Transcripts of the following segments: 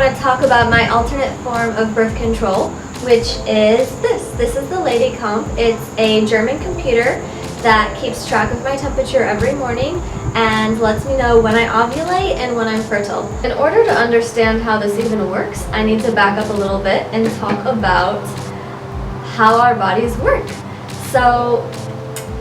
want to talk about my alternate form of birth control, which is this. This is the Lady Comp. It's a German computer that keeps track of my temperature every morning and lets me know when I ovulate and when I'm fertile. In order to understand how this even works, I need to back up a little bit and talk about how our bodies work. So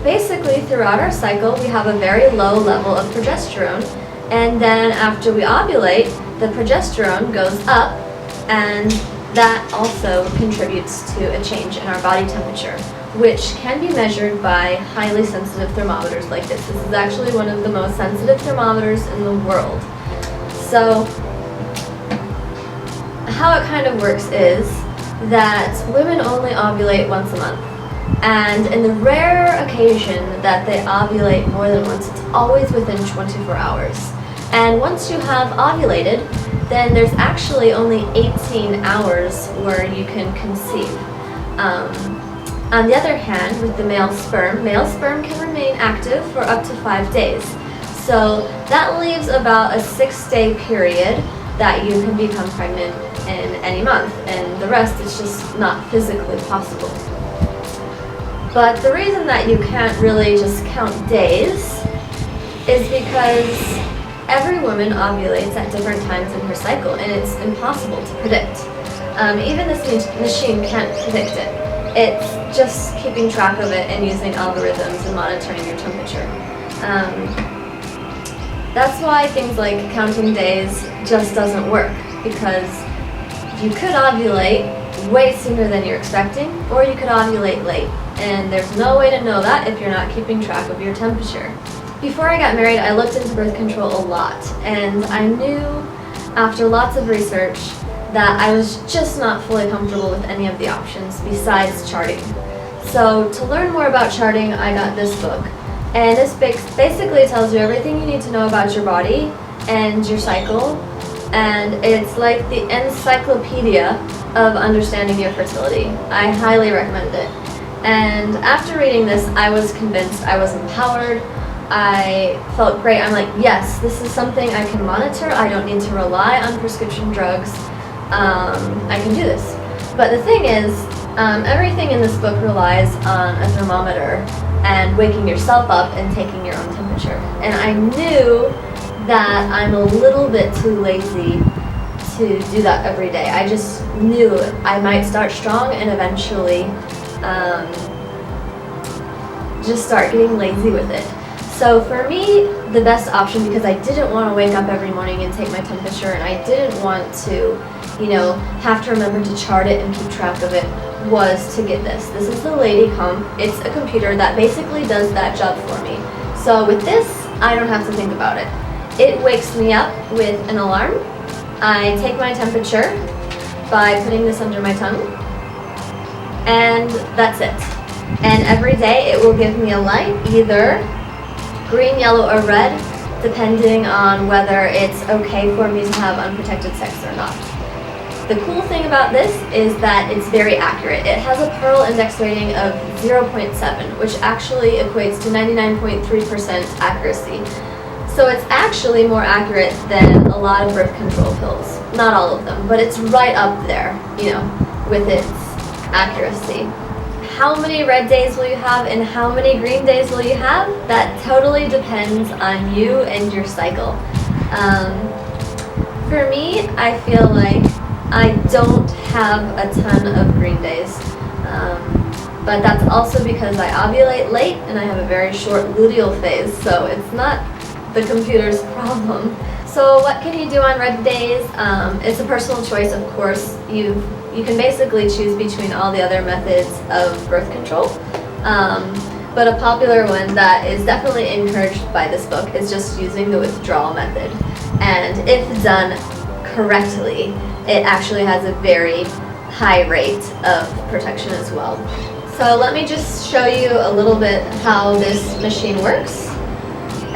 basically, throughout our cycle, we have a very low level of progesterone, and then after we ovulate, the progesterone goes up, and that also contributes to a change in our body temperature, which can be measured by highly sensitive thermometers like this. This is actually one of the most sensitive thermometers in the world. So how it kind of works is that women only ovulate once a month. And in the rare occasion that they ovulate more than once, it's always within 24 hours. And once you have ovulated, then there's actually only 18 hours where you can conceive. On the other hand, with the male sperm can remain active for up to 5 days. So that leaves about a 6-day period that you can become pregnant in any month, and the rest is just not physically possible. But the reason that you can't really just count days is because every woman ovulates at different times in her cycle, and it's impossible to predict. Even this machine can't predict it. It's just keeping track of it and using algorithms and monitoring your temperature. That's why things like counting days just doesn't work, because you could ovulate way sooner than you're expecting, or you could ovulate late, and there's no way to know that if you're not keeping track of your temperature. Before I got married, I looked into birth control a lot, and I knew after lots of research that I was just not fully comfortable with any of the options besides charting. So to learn more about charting, I got this book, and this basically tells you everything you need to know about your body and your cycle, and it's like the encyclopedia of understanding your fertility. I highly recommend it. And after reading this, I was convinced, I was empowered, I felt great. I'm like, yes, this is something I can monitor. I don't need to rely on prescription drugs. I can do this. But the thing is, everything in this book relies on a thermometer and waking yourself up and taking your own temperature. And I knew that I'm a little bit too lazy to do that every day. I just knew I might start strong and eventually just start getting lazy with it. So for me, the best option, because I didn't want to wake up every morning and take my temperature, and I didn't want to, have to remember to chart it and keep track of it, was to get this. This is the Lady Comp. It's a computer that basically does that job for me. So with this, I don't have to think about it. It wakes me up with an alarm. I take my temperature by putting this under my tongue, and that's it. And every day it will give me a light, either green, yellow, or red, depending on whether it's okay for me to have unprotected sex or not. The cool thing about this is that it's very accurate. It has a Pearl index rating of 0.7, which actually equates to 99.3% accuracy. So it's actually more accurate than a lot of birth control pills. Not all of them, but it's right up there, with its accuracy. How many red days will you have and how many green days will you have? That totally depends on you and your cycle. For me, I feel like I don't have a ton of green days. But that's also because I ovulate late and I have a very short luteal phase, so it's not the computer's problem. So what can you do on red days? It's a personal choice, of course. You can basically choose between all the other methods of birth control. But a popular one that is definitely encouraged by this book is just using the withdrawal method. And if done correctly, it actually has a very high rate of protection as well. So let me just show you a little bit how this machine works.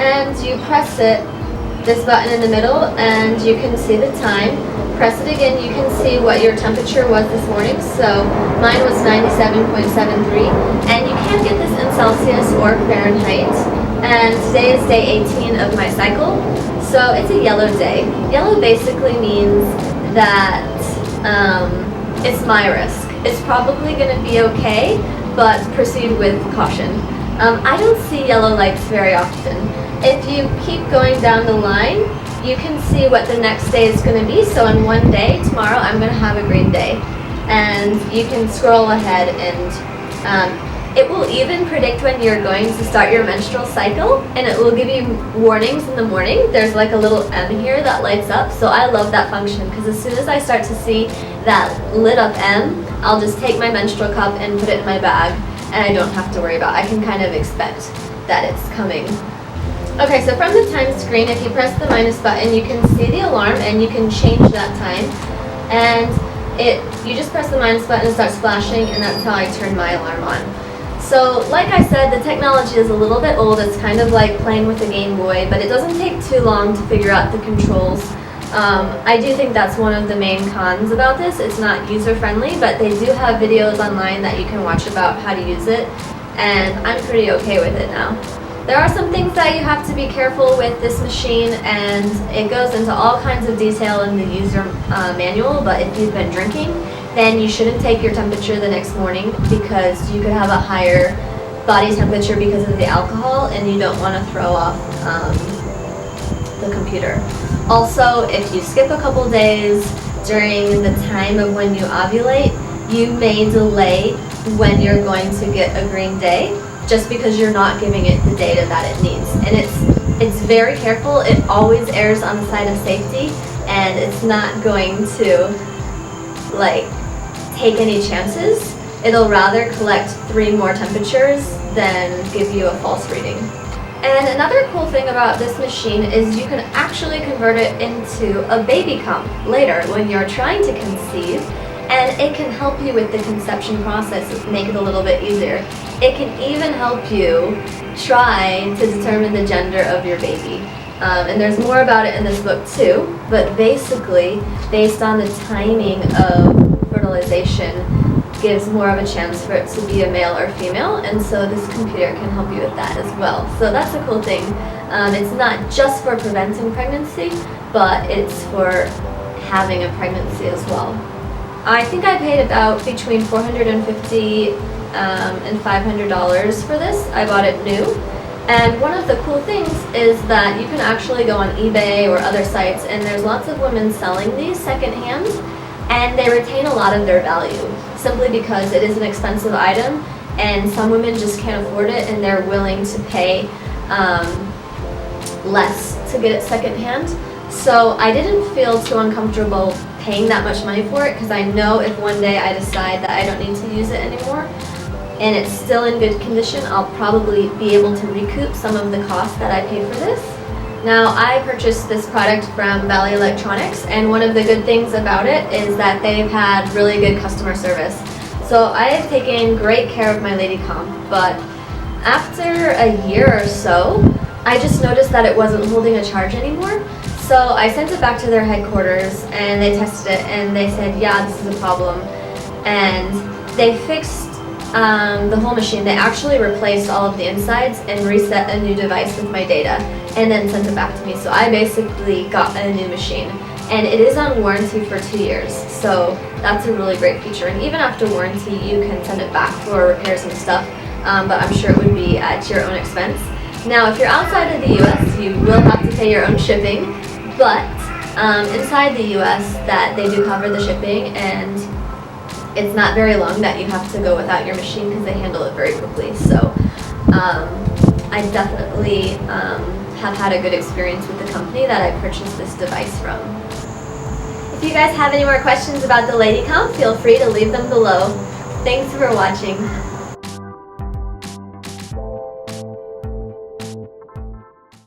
And you press it, this button in the middle, and you can see the time. Press it again, you can see what your temperature was this morning. So mine was 97.73, and you can get this in Celsius or Fahrenheit. And today is day 18 of my cycle, so it's a yellow day. Yellow basically means that it's my risk. It's probably going to be okay, but proceed with caution. I don't see yellow lights very often. If you keep going down the line, you can see what the next day is going to be. So in one day, tomorrow, I'm going to have a green day. And you can scroll ahead, and it will even predict when you're going to start your menstrual cycle, and it will give you warnings in the morning. There's like a little M here that lights up, so I love that function, because as soon as I start to see that lit up M, I'll just take my menstrual cup and put it in my bag, and I don't have to worry about it. I can kind of expect that it's coming. Okay, so from the time screen, if you press the minus button, you can see the alarm and you can change that time. And you just press the minus button and start flashing, and that's how I turn my alarm on. So like I said, the technology is a little bit old. It's kind of like playing with a Game Boy, but it doesn't take too long to figure out the controls. I do think that's one of the main cons about this. It's not user-friendly, but they do have videos online that you can watch about how to use it, and I'm pretty okay with it now. There are some things that you have to be careful with this machine, and it goes into all kinds of detail in the user manual, but if you've been drinking, then you shouldn't take your temperature the next morning, because you could have a higher body temperature because of the alcohol, and you don't want to throw off the computer. Also, if you skip a couple days during the time of when you ovulate, you may delay when you're going to get a green day, just because you're not giving it the data that it needs. And it's very careful. It always errs on the side of safety, and it's not going to like take any chances. It'll rather collect 3 more temperatures than give you a false reading. And another cool thing about this machine is you can actually convert it into a baby pump later when you're trying to conceive, and it can help you with the conception process, make it a little bit easier. It can even help you try to determine the gender of your baby. And there's more about it in this book too, but basically, based on the timing of fertilization, gives more of a chance for it to be a male or female, and so this computer can help you with that as well. So that's a cool thing. It's not just for preventing pregnancy, but it's for having a pregnancy as well. I think I paid about between $450 and $500 for this. I bought it new. And one of the cool things is that you can actually go on eBay or other sites, and there's lots of women selling these secondhand, and they retain a lot of their value simply because it is an expensive item, and some women just can't afford it, and they're willing to pay less to get it secondhand. So I didn't feel too uncomfortable paying that much money for it, because I know if one day I decide that I don't need to use it anymore and it's still in good condition, I'll probably be able to recoup some of the cost that I paid for this. Now, I purchased this product from Valley Electronics, and one of the good things about it is that they've had really good customer service. So I have taken great care of my Lady Comp, but after a year or so, I just noticed that it wasn't holding a charge anymore. So I sent it back to their headquarters, and they tested it, and they said, yeah, this is a problem. And they fixed the whole machine. They actually replaced all of the insides and reset a new device with my data, and then sent it back to me. So I basically got a new machine, and it is on warranty for 2 years. So that's a really great feature. And even after warranty, you can send it back for repairs and stuff, but I'm sure it would be at your own expense. Now, if you're outside of the US, you will have to pay your own shipping, but inside the US, that they do cover the shipping, and it's not very long that you have to go without your machine, because they handle it very quickly. So I definitely have had a good experience with the company that I purchased this device from. If you guys have any more questions about the Lady Comp, feel free to leave them below. Thanks for watching.